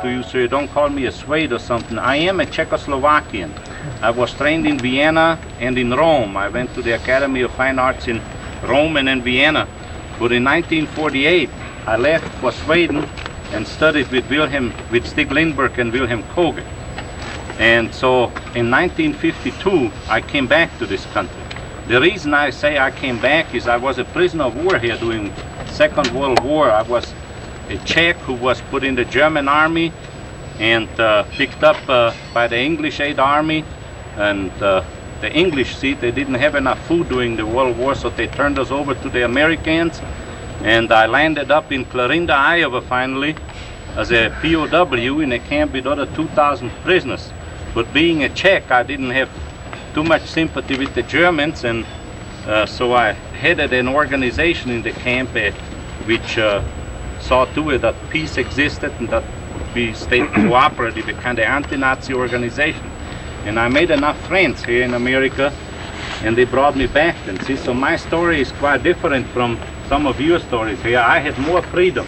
to you so you don't call me a Swede or something. I am a Czechoslovakian. I was trained in Vienna and in Rome. I went to the Academy of Fine Arts in Rome and in Vienna. But in 1948, I left for Sweden and studied with Stig Lindberg and Wilhelm Koge. And so in 1952, I came back to this country. The reason I say I came back is I was a prisoner of war here during Second World War. I was a Czech who was put in the German army and picked up by the English Aid Army. And the English, see, they didn't have enough food during the World War, so they turned us over to the Americans. And I landed up in Clarinda, Iowa, finally, as a POW in a camp with other 2,000 prisoners. But being a Czech, I didn't have too much sympathy with the Germans, and so I headed an organization in the camp which saw to it that peace existed and that we stayed cooperative, a kind of anti-Nazi organization. And I made enough friends here in America, and they brought me back. And see, so my story is quite different from some of your stories here. I had more freedom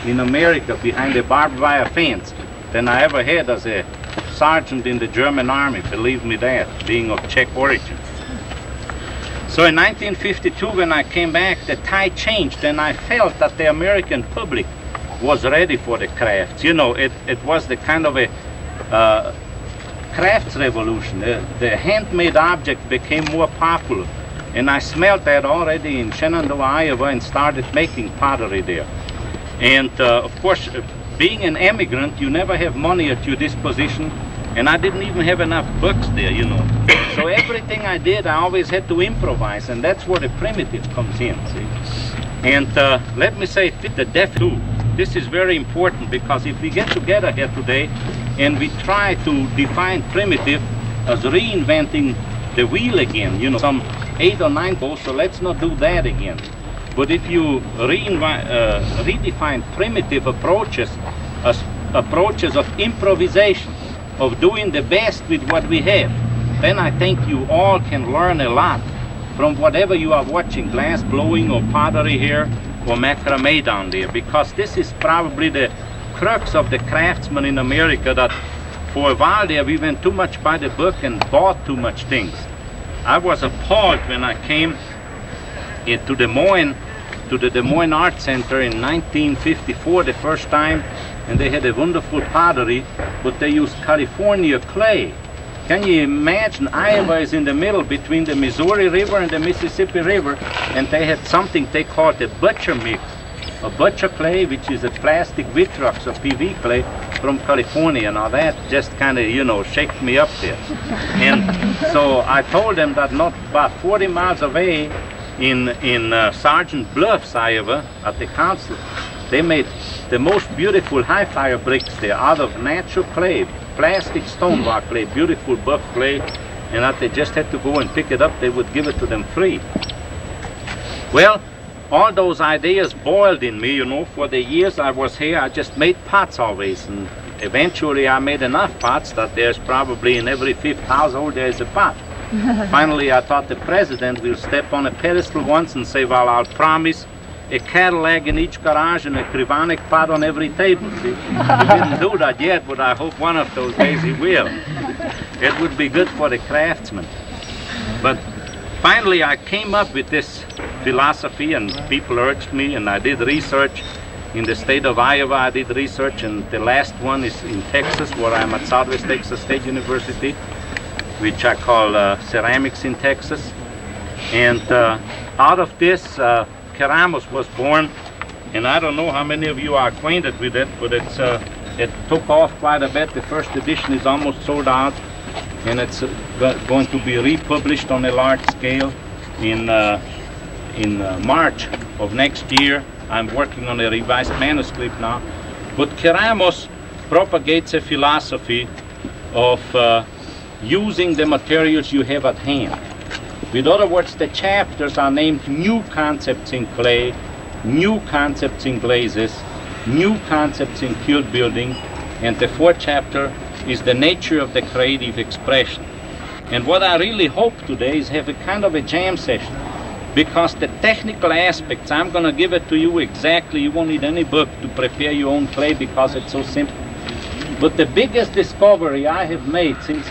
in America behind a barbed wire fence than I ever had as a sergeant in the German army, believe me that, being of Czech origin. So in 1952, when I came back, the tide changed, and I felt that the American public was ready for the crafts. You know, it was the kind of a crafts revolution. The handmade object became more popular, and I smelled that already in Shenandoah, Iowa, and started making pottery there. And of course, being an immigrant, you never have money at your disposition, and I didn't even have enough books there, you know. So everything I did, I always had to improvise, and that's where the primitive comes in, see. And let me say, the deaf too. This is very important, because if we get together here today and we try to define primitive as reinventing the wheel again, you know, some 8 or 9 goals, so let's not do that again. But if you redefine primitive approaches as approaches of improvisation, of doing the best with what we have, then I think you all can learn a lot from whatever you are watching, glass blowing or pottery here or macrame down there, because this is probably the crux of the craftsman in America, that for a while there we went too much by the book and bought too much things. I was appalled when I came to Des Moines, to the Des Moines Art Center in 1954 the first time, and they had a wonderful pottery, but they used California clay. Can you imagine? Iowa is in the middle between the Missouri River and the Mississippi River, and they had something they called a butcher mix, a butcher clay, which is a plastic Vitrox or PV clay from California. Now that just kind of, you know, shook me up there. And so I told them that not about 40 miles away in Sergeant Bluffs, Iowa, at the council, they made the most beautiful high fire bricks there out of natural clay, plastic stone block clay, beautiful buff clay, and that they just had to go and pick it up. They would give it to them free. Well, all those ideas boiled in me, you know. For the years I was here, I just made pots always, and eventually I made enough pots that there's probably in every 5th household there is a pot. Finally, I thought the president will step on a pedestal once and say, well, I'll promise a Cadillac in each garage and a Kriwanek pot on every table. See? He didn't do that yet, but I hope one of those days he will. It would be good for the craftsmen. But finally I came up with this philosophy, and people urged me, and I did research in the state of Iowa. I did research, and the last one is in Texas, where I'm at Southwest Texas State University, which I call Ceramics in Texas. And out of this, Keramos was born, and I don't know how many of you are acquainted with it, but it took off quite a bit. The first edition is almost sold out, and it's going to be republished on a large scale in March of next year. I'm working on a revised manuscript now. But Keramos propagates a philosophy of using the materials you have at hand. In other words, the chapters are named New Concepts in Clay, New Concepts in Glazes, New Concepts in Quilt Building, and the 4th chapter is the nature of the creative expression. And what I really hope today is have a kind of a jam session, because the technical aspects, I'm going to give it to you exactly. You won't need any book to prepare your own clay because it's so simple. But the biggest discovery I have made since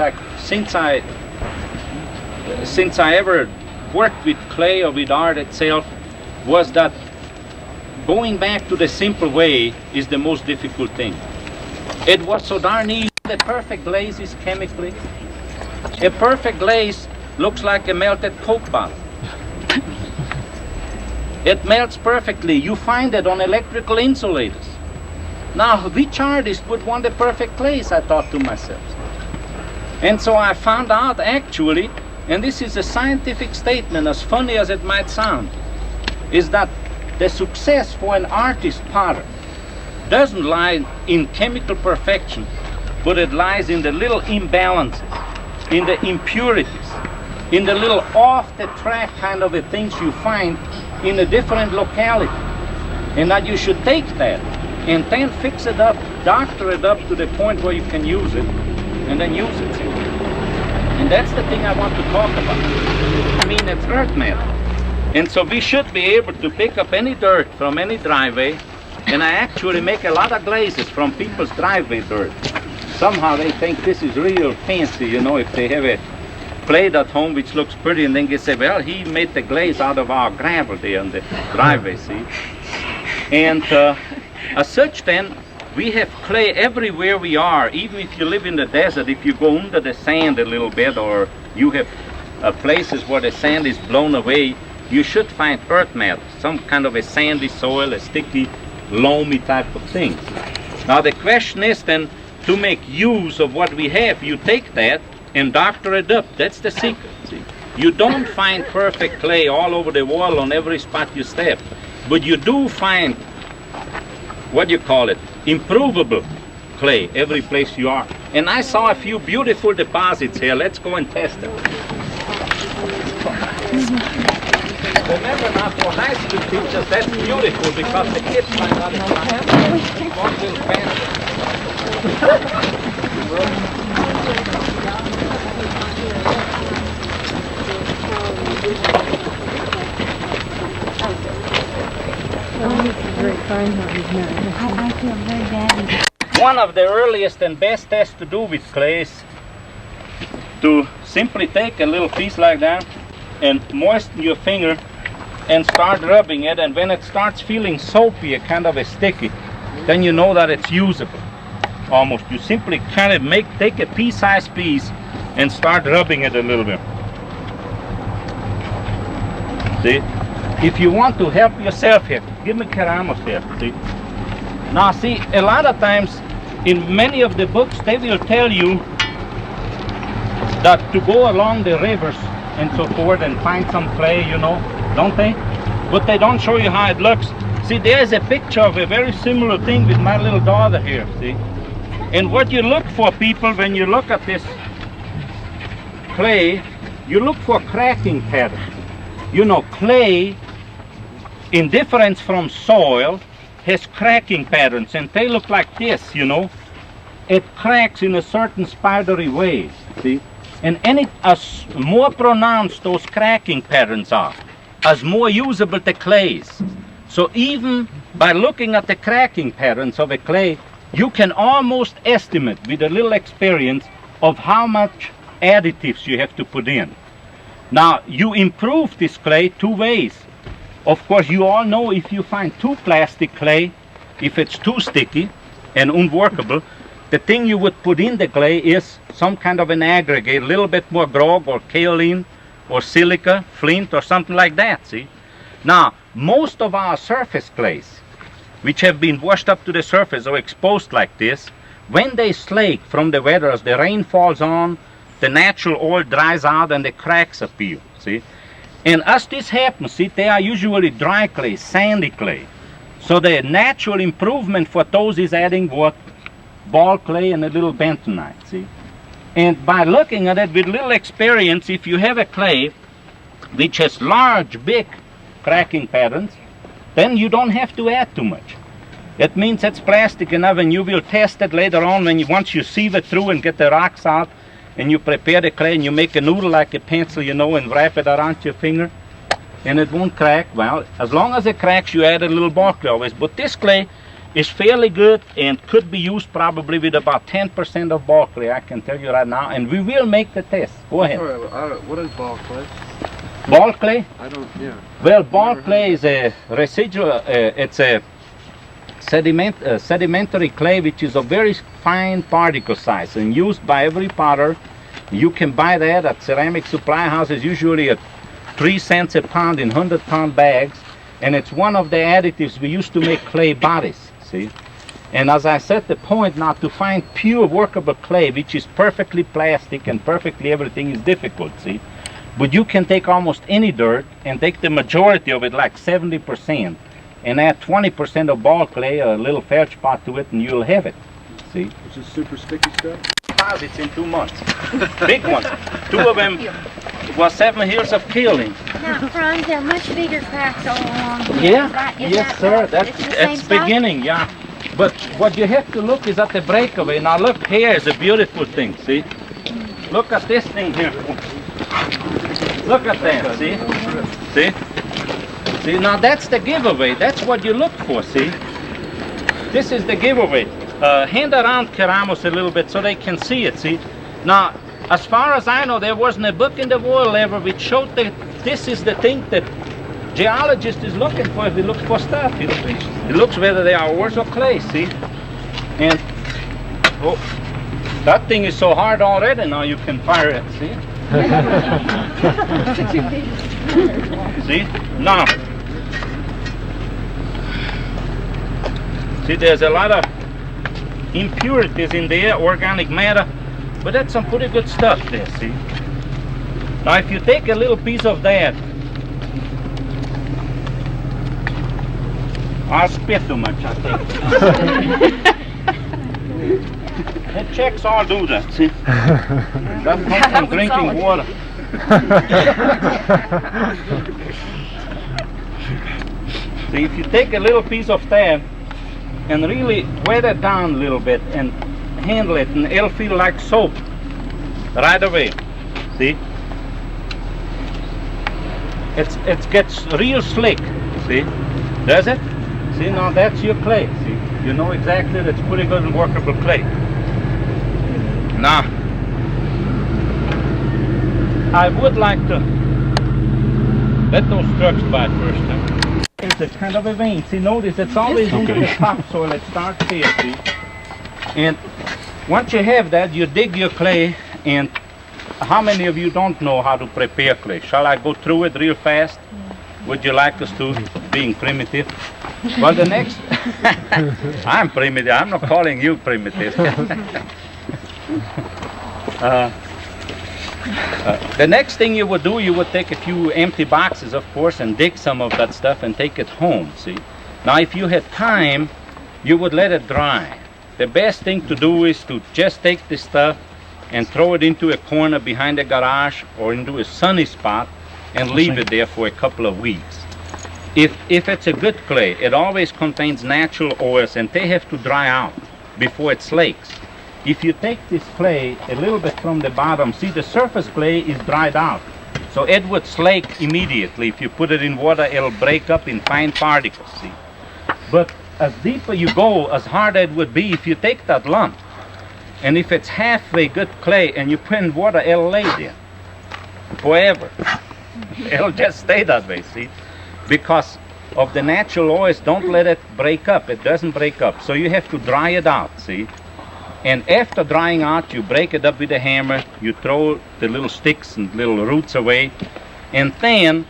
I ever worked with clay or with art itself was that going back to the simple way is the most difficult thing. It was so darn easy. The perfect glaze is chemically. A perfect glaze looks like a melted Coke bottle. It melts perfectly. You find it on electrical insulators. Now, which artist would want a perfect glaze, I thought to myself. And so I found out actually, and this is a scientific statement, as funny as it might sound, is that the success for an artist potter doesn't lie in chemical perfection, but it lies in the little imbalances, in the impurities, in the little off-the-track kind of things you find in a different locality. And that you should take that and then fix it up, doctor it up to the point where you can use it, and then use it. And that's the thing I want to talk about. I mean, it's earth matter. And so we should be able to pick up any dirt from any driveway, and I actually make a lot of glazes from people's driveway dirt. Somehow they think this is real fancy, you know, if they have a plate at home which looks pretty, and then they say, well, he made the glaze out of our gravel there on the driveway, see? And as such then, we have clay everywhere we are. Even if you live in the desert, if you go under the sand a little bit, or you have places where the sand is blown away, you should find earth matter, some kind of a sandy soil, a sticky, loamy type of thing. Now the question is then, to make use of what we have, you take that and doctor it up. That's the secret. See? You don't find perfect clay all over the world on every spot you step, but you do find, what do you call it, improvable clay every place you are. And I saw a few beautiful deposits here. Let's go and test them. Remember now, for high school teachers, that's beautiful because the kids find out it's one little fancy. I feel very bad. One of the earliest and best tests to do with clay is to simply take a little piece like that and moisten your finger and start rubbing it, and when it starts feeling soapy, a kind of a sticky, then you know that it's usable. Almost. You simply kind of take a pea-sized piece and start rubbing it a little bit. See? If you want to help yourself here, give me keramos here. See? Now see, a lot of times in many of the books they will tell you that to go along the rivers and so forth and find some clay, you know, don't they? But they don't show you how it looks. See, there's a picture of a very similar thing with my little daughter here, see? And what you look for, people, when you look at this clay, you look for cracking patterns. You know, clay, in difference from soil, has cracking patterns, and they look like this, you know. It cracks in a certain spidery way, see? And as more pronounced those cracking patterns are, as more usable the clay is. So even by looking at the cracking patterns of a clay, you can almost estimate with a little experience of how much additives you have to put in. Now, you improve this clay two ways. Of course, you all know if you find too plastic clay, if it's too sticky and unworkable, the thing you would put in the clay is some kind of an aggregate, a little bit more grog or kaolin or silica, flint or something like that, see? Now, most of our surface clays, which have been washed up to the surface or exposed like this, when they slake from the weather, as the rain falls on, the natural oil dries out and the cracks appear, see? And as this happens, see, they are usually dry clay, sandy clay. So the natural improvement for those is adding what? Ball clay and a little bentonite, see? And by looking at it with little experience, if you have a clay which has large, big cracking patterns, then you don't have to add too much. It means it's plastic enough, and you will test it later on once you sieve it through and get the rocks out, and you prepare the clay and you make a noodle like a pencil, you know, and wrap it around your finger, and it won't crack. Well, as long as it cracks, you add a little ball clay always. But this clay, is fairly good and could be used probably with about 10% of ball clay, I can tell you right now, and we will make the test. Go ahead. Sorry, what is ball clay? Ball clay? I don't, yeah. Well, ball clay is a residual, it's a sedimentary clay which is a very fine particle size and used by every potter. You can buy that at ceramic supply houses, usually at 3 cents a pound in 100-pound bags, and it's one of the additives we used to make clay bodies, see? And as I said, the point now to find pure workable clay which is perfectly plastic and perfectly everything is difficult, see? But you can take almost any dirt and take the majority of it, like 70%, and add 20% of ball clay, a little feldspar to it, and you'll have it, see? Which is super sticky stuff? Deposits in 2 months. Big ones. 2 of them was 7 years of killing. Now, Franz, there are much bigger cracks all along here. Yeah, Is yes, that sir. right? That's It's the same it's stuff? beginning, yeah. But what you have to look is at the breakaway. Now look, here is a beautiful thing, see? Look at this thing here. Look at that, see? See? See, now that's the giveaway. That's what you look for, see? This is the giveaway. Hand around Keramos a little bit so they can see it, see? Now, as far as I know, there wasn't a book in the world ever which showed that this is the thing that geologist is looking for if he looks for stuff. He looks whether they are ores or clay, see? And, oh, that thing is so hard already, now you can fire it, see? See? Now, see, there's a lot of impurities in there, organic matter, but that's some pretty good stuff there, see? Now, if you take a little piece of that, I'll spit too much, I think. The Czechs all do that, see? That comes from drinking water. See, if you take a little piece of that and really wet it down a little bit and handle it, and it'll feel like soap right away. See? It gets real slick. See? Does it? See, now that's your clay. See? You know exactly that's pretty good and workable clay. Now, I would like to let those trucks by first. It's a kind of a vein. See, notice it's always into the topsoil. It starts here, see? And once you have that, you dig your clay. And how many of you don't know how to prepare clay? Shall I go through it real fast? Would you like us to, being primitive? Well, the next, I'm primitive. I'm not calling you primitive. The next thing you would do, you would take a few empty boxes, of course, and dig some of that stuff and take it home, see? Now, if you had time, you would let it dry. The best thing to do is to just take this stuff and throw it into a corner behind the garage or into a sunny spot and leave it there for a couple of weeks. If it's a good clay, it always contains natural oils and they have to dry out before it slakes. If you take this clay a little bit from the bottom, see the surface clay is dried out. So it would slake immediately. If you put it in water, it'll break up in fine particles, see. But as deeper you go, as harder it would be if you take that lump. And if it's halfway good clay and you put in water, it'll lay there forever. It'll just stay that way, see? Because of the natural oils, don't let it break up. It doesn't break up. So you have to dry it out, see? And after drying out, you break it up with a hammer, you throw the little sticks and little roots away, and then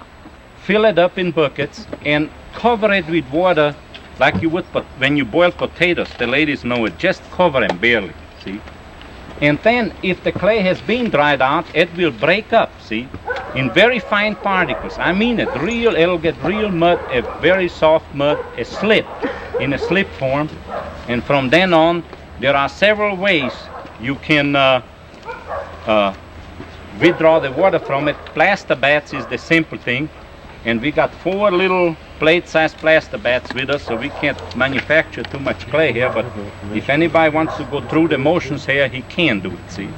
fill it up in buckets and cover it with water like you would when you boil potatoes. The ladies know it, just cover them barely, see? And then if the clay has been dried out, it will break up, see? In very fine particles. I mean it, it'll get real mud, a very soft mud, a slip, in a slip form. And from then on, there are several ways you can withdraw the water from it. Plaster bats is the simple thing. And we got 4 little plate-sized plaster bats with us, so we can't manufacture too much clay here, but if anybody wants to go through the motions here, he can do it, see.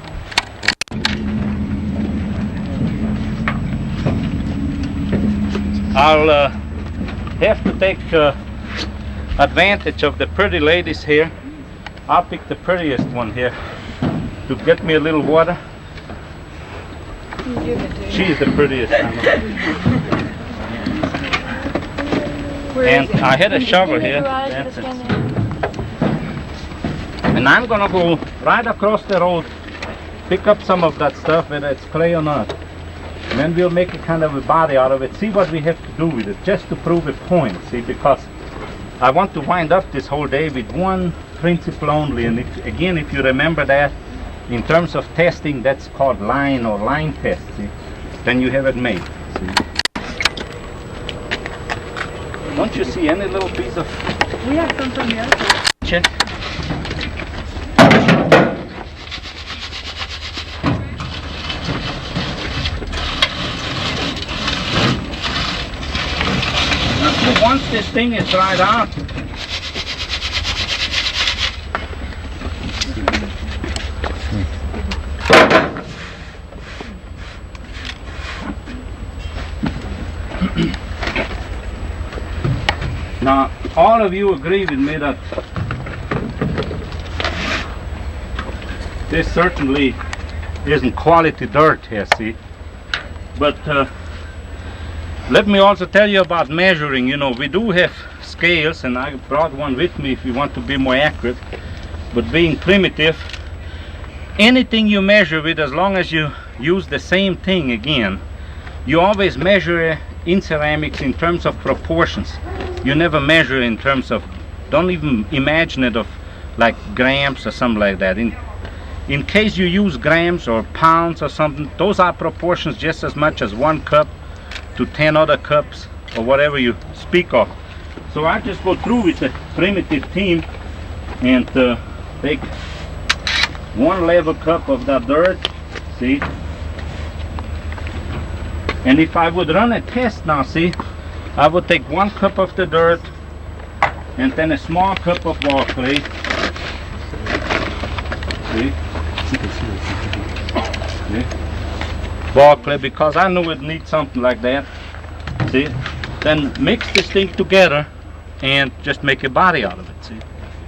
I'll have to take advantage of the pretty ladies here. I'll pick the prettiest one here to get me a little water. She's the prettiest. And I had a shovel here. That's it. And I'm gonna go right across the road, pick up some of that stuff, whether it's clay or not. And then we'll make a kind of a body out of it. See what we have to do with it, just to prove a point. See, because I want to wind up this whole day with one principle only. And if you remember that, in terms of testing, that's called line or line test. See, then you have it made. See. Don't you see any little piece of? We have some from the other side. Check. Once this thing is dried out, now all of you agree with me that this certainly isn't quality dirt here, see, but let me also tell you about measuring. You know, we do have scales, and I brought one with me if you want to be more accurate. But being primitive, anything you measure with, as long as you use the same thing again, you always measure in ceramics in terms of proportions. You never measure in terms of, don't even imagine it of like grams or something like that. In case you use grams or pounds or something, those are proportions just as much as 1 cup to 10 other cups or whatever you speak of. So I just go through with the primitive team and take 1 level cup of that dirt, see, and if I would run a test now, see, I would take 1 cup of the dirt and then a small cup of ball clay, see, ball clay, because I knew it needs something like that. See, then mix this thing together and just make a body out of it. See,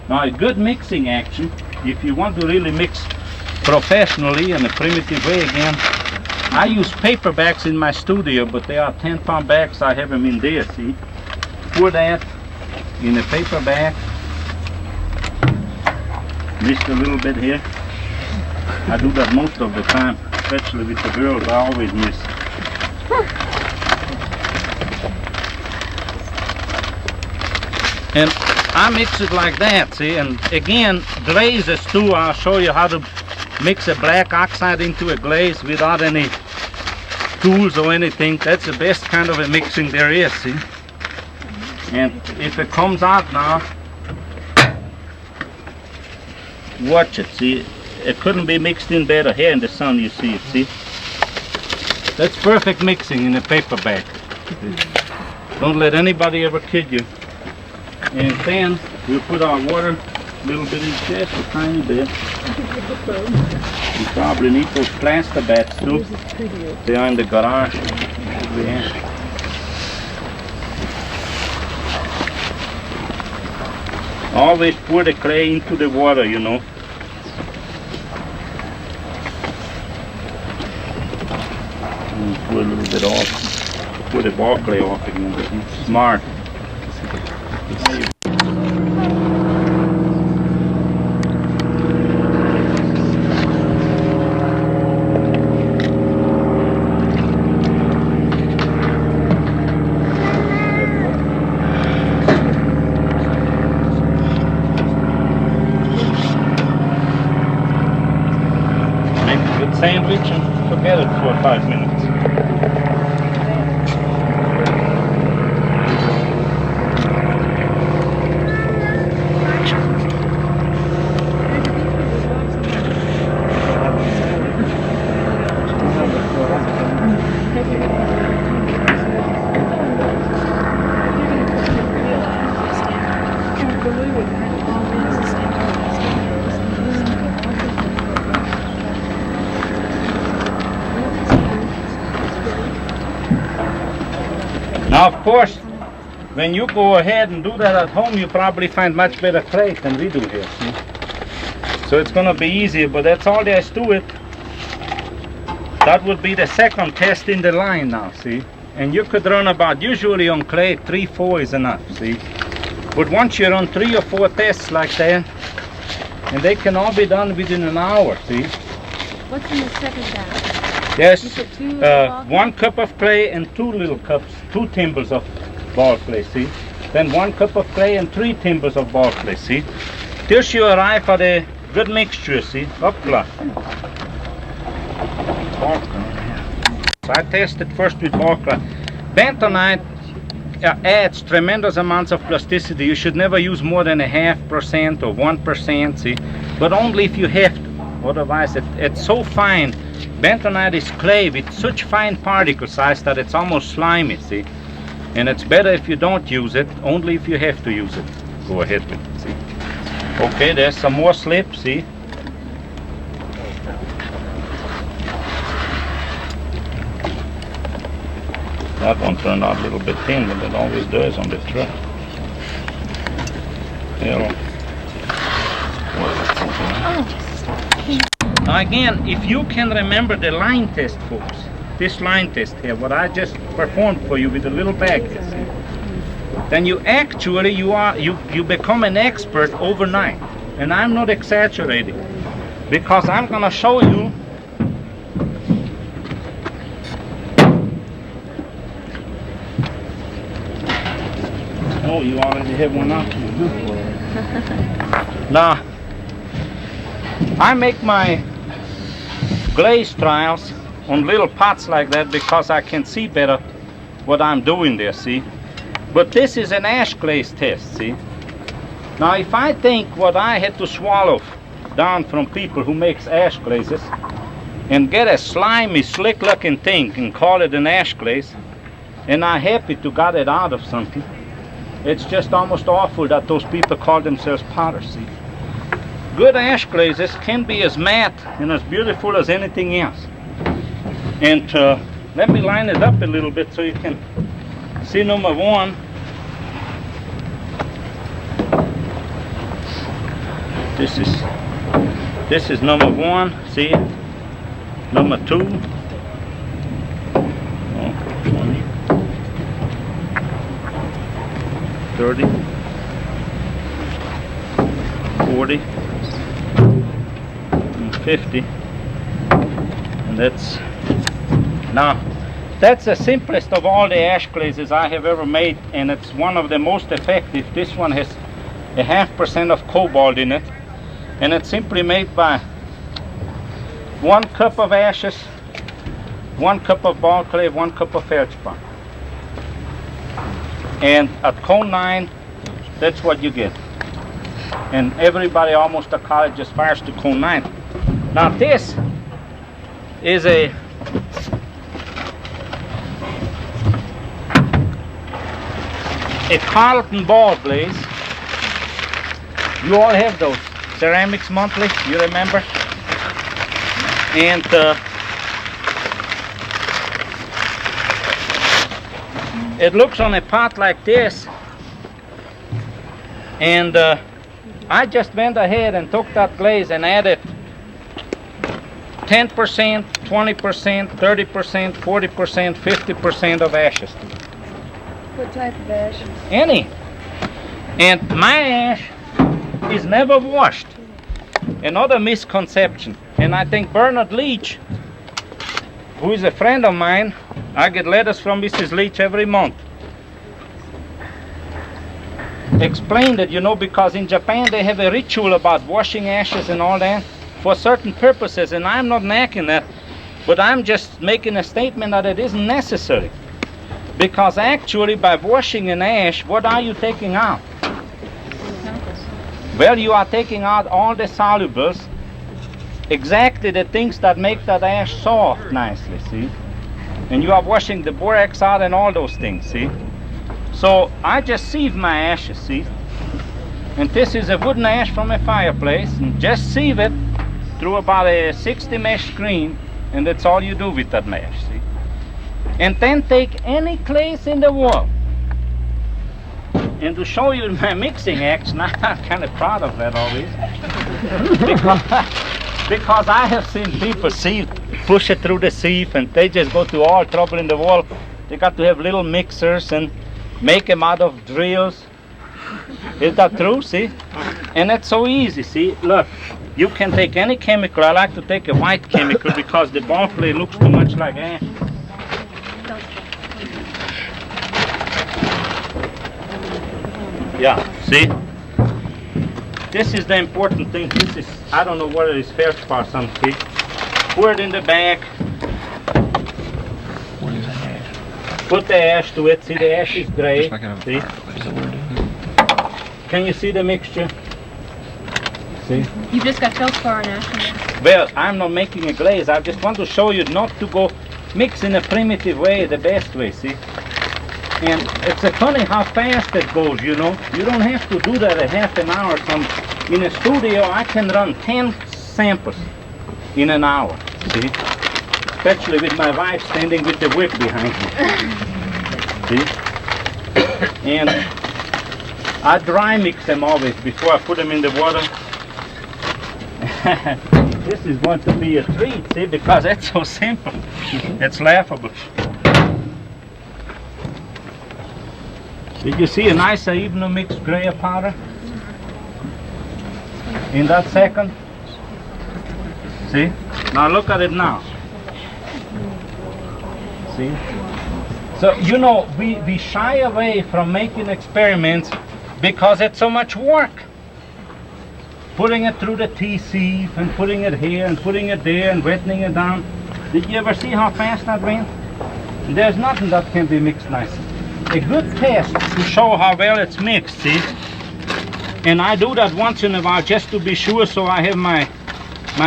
now a good mixing action, if you want to really mix professionally in a primitive way again, I use paper bags in my studio, but they are 10-pound bags. I have them in there. See, pour that in a paper bag, mix a little bit here. I do that most of the time, especially with the girls. I always miss. And I mix it like that, see, and again, glazes too. I'll show you how to mix a black oxide into a glaze without any tools or anything. That's the best kind of a mixing there is, see. And if it comes out now, watch it, see. It couldn't be mixed in better. Here in the sun you see it, see? That's perfect mixing in a paper bag. Don't let anybody ever kid you. And then we'll put our water a little bit in just a tiny bit. You probably need those plaster bats too. They are in the garage. Yeah. Always pour the clay into the water, you know. Pour a little bit off. Pour the ball clay off again. Smart. Make a good sandwich and forget it for 5 minutes. Now, of course, when you go ahead and do that at home, you probably find much better clay than we do here, see? So it's gonna be easier, but that's all there is to it. That would be the second test in the line now, see? And you could run about, usually on clay, 3-4 is enough, see? But once you run 3 or 4 tests like that, and they can all be done within an hour, see? What's in the second batch? There's You said 2 ball 1 cup of clay and 2 little cups, 2 timbers of ball clay, see? Then 1 cup of clay and 3 timbers of ball clay, see? Till you arrive at a good mixture, see? Upglass. So I tested first with Barclay. Bentonite adds tremendous amounts of plasticity. You should never use more than 0.5% or 1%, see? But only if you have to. Otherwise, it's so fine. Bentonite is clay with such fine particle size that it's almost slimy, see? And it's better if you don't use it, only if you have to use it. Go ahead with it, see? Okay, there's some more slip, see? That one turned out a little bit thin, but it always does on this truck. Yeah. Now again, if you can remember the line test, folks, this line test here, what I just performed for you with a little bag here, see? Then you actually, you become an expert overnight. And I'm not exaggerating, because I'm gonna show you oh, you already have one out. Now, I make my glaze trials on little pots like that because I can see better what I'm doing there, see? But this is an ash glaze test, see? Now, if I think what I had to swallow down from people who makes ash glazes and get a slimy, slick-looking thing and call it an ash glaze, and I'm happy to got it out of something, it's just almost awful that those people call themselves potters, see? Good ash glazes can be as matte and as beautiful as anything else. And let me line it up a little bit so you can see number one. This is number one, see? Number two. 20. 30, 40, and 50, and that's the simplest of all the ash glazes I have ever made, and it's one of the most effective. This one has 0.5% of cobalt in it, and it's simply made by 1 cup of ashes, 1 cup of ball clay, 1 cup of feldspar. And at cone 9, that's what you get. And everybody almost at college aspires to cone 9. Now this is a Carlton ball glaze. You all have those. Ceramics Monthly, you remember? And it looks on a pot like this, and I just went ahead and took that glaze and added 10%, 20%, 30%, 40%, 50% of ashes to it. What type of ash? Any. And my ash is never washed. Another misconception. And I think Bernard Leach, who is a friend of mine, I get letters from Mrs. Leach every month, explained it, you know, because in Japan they have a ritual about washing ashes and all that for certain purposes, and I'm not knocking that, but I'm just making a statement that it isn't necessary. Because actually by washing an ash, what are you taking out? Well, you are taking out all the solubles, exactly the things that make that ash soft nicely, see? And you are washing the borax out and all those things, see? So I just sieve my ashes, see? And this is a wooden ash from a fireplace, and just sieve it through about a 60 mesh screen, and that's all you do with that mesh, see? And then take any glaze in the world And to show you my mixing action, I'm kind of proud of that always. because I have seen people push it through the sieve and they just go to all trouble in the world. They got to have little mixers and make them out of drills. Is that true? See? And it's so easy. See? Look, you can take any chemical. I like to take a white chemical because the ball clay looks too much like ash. Yeah, see? This is the important thing. This is, I don't know whether it's feldspar or something. Pour it in the bag. What is ash? Put the ash to it. See, the ash is gray. See? Can you see the mixture? See? You've just got feldspar and ash in there. Well, I'm not making a glaze. I just want to show you not to go mix in a primitive way, the best way, see? And it's funny how fast it goes, you know. You don't have to do that a half an hour. In a studio, I can run 10 samples in an hour, see? Especially with my wife standing with the whip behind me. See? And I dry mix them always before I put them in the water. This is going to be a treat, see, because it's so simple. It's laughable. Did you see a nice even mixed gray powder? In that second? See? Now look at it now. See? So, you know, we shy away from making experiments because it's so much work. Putting it through the tea sieve and putting it here and putting it there and wetting it down. Did you ever see how fast that went? There's nothing that can be mixed nice. A good test to show how well it's mixed, see? And I do that once in a while just to be sure so I have my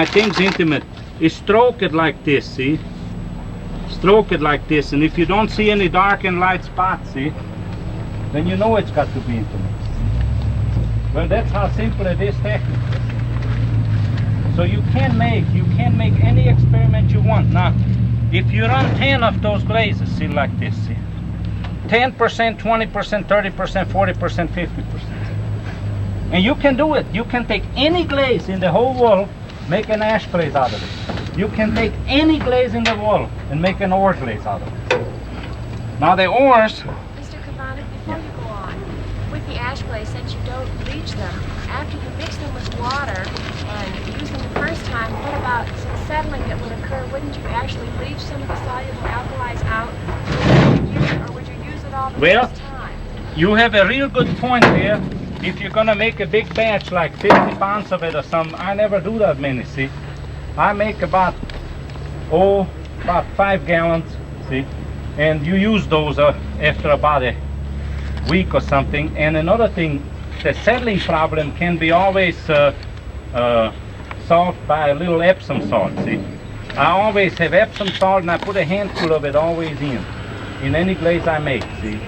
things intimate. Is stroke it like this, see? Stroke it like this, and if you don't see any dark and light spots, see? Then you know it's got to be intimate. Well, that's how simple it is technically. So you can make any experiment you want. Now, if you run 10 of those glazes, see, like this, see? 10%, 20%, 30%, 40%, 50%. And you can do it. You can take any glaze in the whole world, make an ash glaze out of it. You can take any glaze in the world and make an ore glaze out of it. Now the ores... Mr. Kriwanek, before you go on, with the ash glaze, since you don't bleach them, after you mix them with water and use them the first time, what about some settling that would occur? Wouldn't you actually bleach some of the soluble alkalis out? Or would you use it all the first time? You have a real good point there. If you're going to make a big batch, like 50 pounds of it or something, I never do that many, see? I make about 5 gallons, see? And you use those after about a week or something. And another thing, the settling problem can be always solved by a little Epsom salt, see? I always have Epsom salt and I put a handful of it always in any glaze I make, see?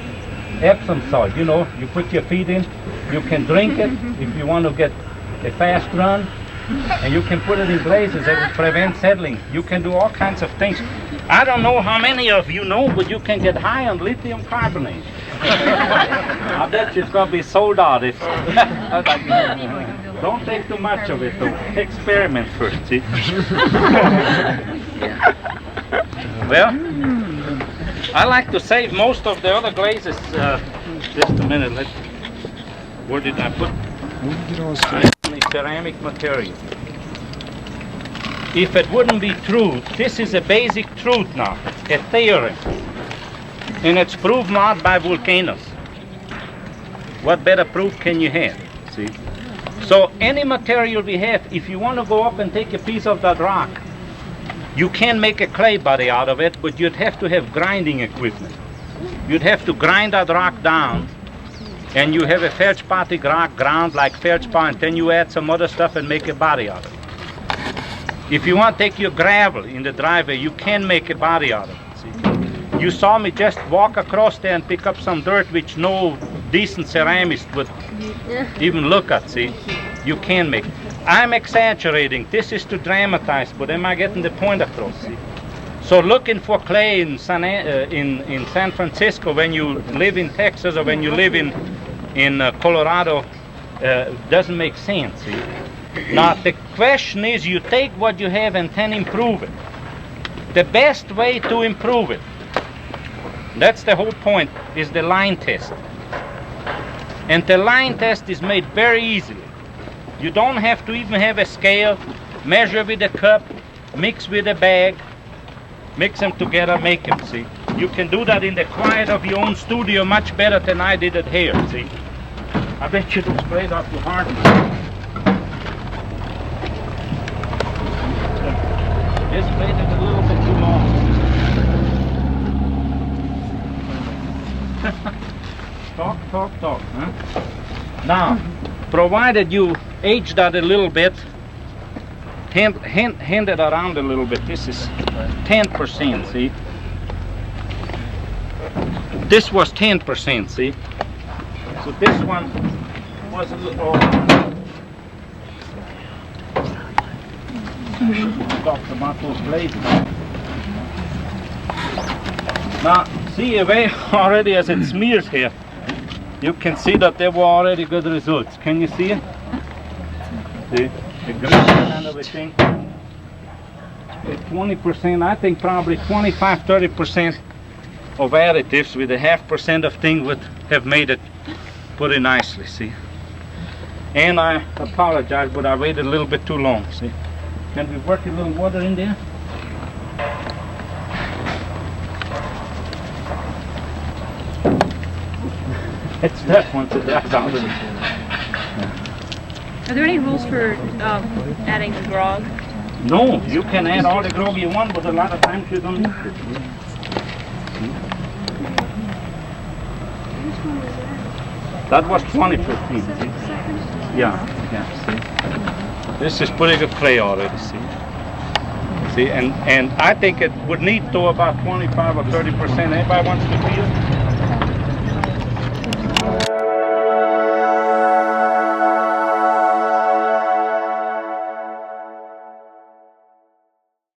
Epsom salt, you know, you put your feet in, you can drink it if you want to get a fast run, and you can put it in glazes that will prevent settling. You can do all kinds of things. I don't know how many of you know, but you can get high on lithium carbonate. I bet you it's going to be sold out. Don't take too much of it, though. Experiment first, see? Well, I like to save most of the other glazes. Just a minute. Where did I put? Ceramic material. If it wouldn't be true, this is a basic truth now, a theory, and it's proven out by volcanoes. What better proof can you have? See? So any material we have, if you want to go up and take a piece of that rock, you can make a clay body out of it, but you'd have to have grinding equipment. You'd have to grind that rock down, and you have a feldspatic rock ground like feldspar, and then you add some other stuff and make a body out of it. If you want to take your gravel in the driveway, you can make a body out of it. See? You saw me just walk across there and pick up some dirt which no decent ceramist would even look at, see? You can make it. I'm exaggerating. This is to dramatize, but am I getting the point across, see? So looking for clay in San Francisco when you live in Texas or when you live in in Colorado doesn't make sense. See? Now the question is, you take what you have and then improve it. The best way to improve it, that's the whole point, is the line test. And the line test is made very easily. You don't have to even have a scale. Measure with a cup, mix with a bag, mix them together, make them, see. You can do that in the quiet of your own studio much better than I did it here, see. I bet you it looks great off your heart. Just made it a little bit too long. Talk, huh? Now, provided you age that a little bit, hand it around a little bit. This is 10%, see? This was 10%, see? So this one was a little... Talked about those blades now. Now, see away already as it smears here. You can see that there were already good results. Can you see it? See? The grease kind of a thing. 20%, I think probably 25-30% of additives with a 0.5% of thing would have made it pretty nicely, see? And I apologize, but I waited a little bit too long, see? Can we work a little water in there? It's that one to that out. Are there any rules for adding the grog? No, you can add all the grog you want, but a lot of times you don't need it. That was 20%, see? Yeah, see? This is pretty good clay already, see? See, and I think it would need to about 25 or 30%. Anybody wants to feel?